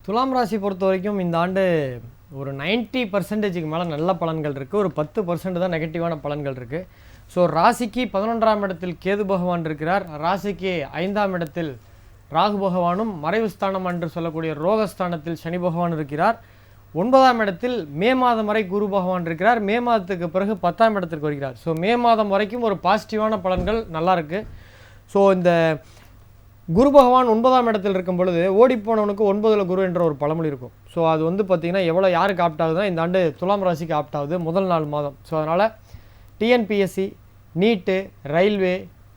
துலாம் ராசி பொறுத்த வரைக்கும் இந்த ஆண்டு ஒரு 90% மேலே நல்ல பலன்கள் இருக்குது. ஒரு 10% தான் நெகட்டிவான பலன்கள் இருக்குது. ஸோ ராசிக்கு 11ஆம் இடத்தில் கேது பகவான் இருக்கிறார். ராசிக்கு 5ஆம் இடத்தில் ராகு பகவானும், மறைவு ஸ்தானம் என்று சொல்லக்கூடிய ரோகஸ்தானத்தில் சனி பகவான் இருக்கிறார். 9ஆம் இடத்தில் மே மாதம் வரை குரு பகவான் இருக்கிறார். மே மாதத்துக்கு பிறகு 10ஆம் இடத்திற்கு வருகிறார். ஸோ மே மாதம் வரைக்கும் ஒரு பாசிட்டிவான பலன்கள் நல்லா இருக்குது. ஸோ இந்த குரு பகவான் 9ஆம் இடத்தில் இருக்கும் பொழுது ஓடிப்போனவனுக்கு 9ல் குரு என்ற ஒரு பழமொழி இருக்கும். ஸோ அது பார்த்திங்கன்னா எவ்வளோ யாருக்கு ஆப்ட் ஆகுதுன்னா இந்த ஆண்டு துலாம் ராசிக்கு ஆப்ட் ஆகுது முதல் 4 மாதம். ஸோ அதனால் டிஎன்பிஎஸ்சி, நீட்டு, ரயில்வே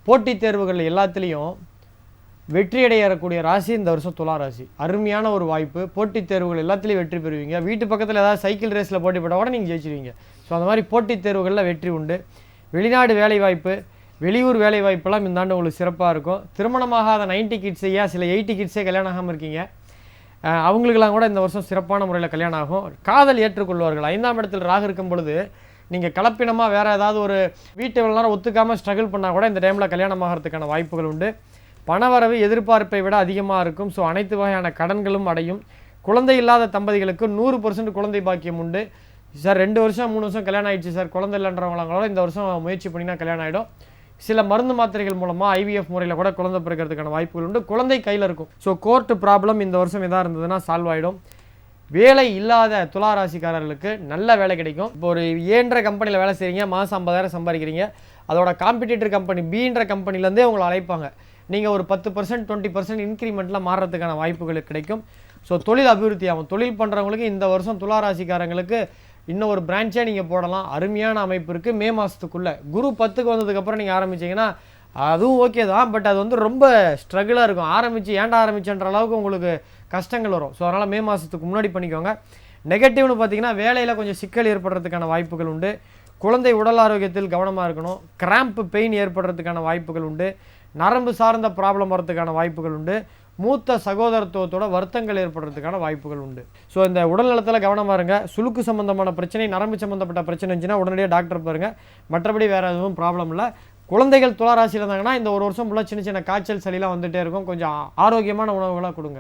போட்டித் தேர்வுகள் எல்லாத்துலேயும் வெற்றியடையக்கூடிய ராசி இந்த வருஷம் துலா ராசி. அருமையான ஒரு வாய்ப்பு. போட்டித் தேர்வுகள் எல்லாத்துலேயும் வெற்றி பெறுவீங்க. வீட்டு பக்கத்தில் ஏதாவது சைக்கிள் ரேஸில் போட்டி போட்டால் கூட நீங்கள் ஜெயிச்சிருவீங்க. ஸோ அந்த மாதிரி போட்டித் தேர்வுகளில் வெற்றி உண்டு. வெளிநாடு வேலைவாய்ப்பு, வெளியூர் வேலைவாய்ப்பெல்லாம் இந்த ஆண்டு உங்களுக்கு சிறப்பாக இருக்கும். திருமணமாகாத 90 கிட்ஸ், சில 80 கிட்ஸே கல்யாணம் ஆகாமல் இருக்கீங்க, அவங்களுக்கெல்லாம் கூட இந்த வருஷம் சிறப்பான முறையில் கல்யாணம் ஆகும். காதல் ஏற்றுக்கொள்வார்கள். 5ஆம் இடத்தில் ராகு இருக்கும் பொழுது நீங்கள் கலப்பினமாக வேறு ஏதாவது ஒரு வீட்டு இவ்வளோ நேரம் ஒத்துக்காமல் ஸ்ட்ரகிள் பண்ணால் கூட இந்த டைமில் கல்யாணம் ஆகிறதுக்கான வாய்ப்புகள் உண்டு. பணவரவு எதிர்பார்ப்பை விட அதிகமாக இருக்கும். ஸோ அனைத்து வகையான கடன்களும் அடையும். குழந்தை இல்லாத தம்பதிகளுக்கு 100% குழந்தை பாக்கியம் உண்டு. சார் 2 வருஷம் 3 வருஷம் கல்யாணம் ஆகிடுச்சு சார், குழந்தை இல்லைன்றவங்களோட இந்த வருஷம் முயற்சி பண்ணினா கல்யாணம் ஆகிடும். சில மருந்து மாத்திரைகள் மூலமாக ஐவிஎஃப் முறையில் கூட குழந்தை பிறக்கிறதுக்கான வாய்ப்புகள் உண்டு. குழந்தை கையில் இருக்கும். ஸோ கோர்ட்டு ப்ராப்ளம் இந்த வருஷம் எதாக இருந்ததுன்னா சால்வ் ஆகிடும். வேலை இல்லாத துலா ராசிக்காரர்களுக்கு நல்ல வேலை கிடைக்கும். இப்போ ஒரு ஏன்ற கம்பெனியில் வேலை செய்கிறீங்க, மாதம் 50,000 சம்பாதிக்கிறீங்க. அதோட காம்படிட்டர் கம்பெனி பீன்ற கம்பெனிலேருந்தே உங்களை அழைப்பாங்க. நீங்கள் ஒரு 10% 20% இன்க்ரிமெண்ட்டில் மாறுறதுக்கான வாய்ப்புகள் கிடைக்கும். ஸோ தொழில் அபிவிருத்தி ஆகும். தொழில் பண்ணுறவங்களுக்கு இந்த வருஷம் துலா ராசிக்காரங்களுக்கு இன்னும் ஒரு பிரான்ச்சே நீங்கள் போடலாம். அருமையான அமைப்பு இருக்குது. மே மாதத்துக்குள்ளே குரு 10க்கு வந்ததுக்கப்புறம் நீங்கள் ஆரம்பிச்சிங்கன்னா அதுவும் ஓகே தான். பட் அது ரொம்ப ஸ்ட்ரகிளாக இருக்கும். ஆரம்பித்து ஏன்டா ஆரம்பிச்சுன்ற அளவுக்கு உங்களுக்கு கஷ்டங்கள் வரும். ஸோ அதனால் மே மாதத்துக்கு முன்னாடி பண்ணிக்கோங்க. நெகட்டிவ்னு பார்த்தீங்கன்னா வேலையில் கொஞ்சம் சிக்கல் ஏற்படுறதுக்கான வாய்ப்புகள் உண்டு. குழந்தை உடல் ஆரோக்கியத்தில் கவனமாக இருக்கணும். கிராம்ப் பெயின் ஏற்படுறதுக்கான வாய்ப்புகள் உண்டு. நரம்பு சார்ந்த ப்ராப்ளம் வரதுக்கான வாய்ப்புகள் உண்டு. மூத்த சகோதரத்துவத்தோட வருத்தங்கள் ஏற்படுறதுக்கான வாய்ப்புகள் உண்டு. ஸோ இந்த உடல் நலத்தில் கவனமாக இருங்க. சுளுக்கு சம்பந்தமான பிரச்சனை, நரம்பு சம்பந்தப்பட்ட பிரச்சனை இருந்துச்சுன்னா உடனடியாக டாக்டர் பாருங்கள். மற்றபடி வேறு எதுவும் ப்ராப்ளம் இல்லை. குழந்தைகள் துலா ராசியில் இருந்தாங்கன்னா இந்த ஒரு வருஷம் ஃபுல்லாக சின்ன சின்ன காய்ச்சல் சளிலாம் வந்துகிட்டே இருக்கும். கொஞ்சம் ஆரோக்கியமான உணவுகளாக கொடுங்க.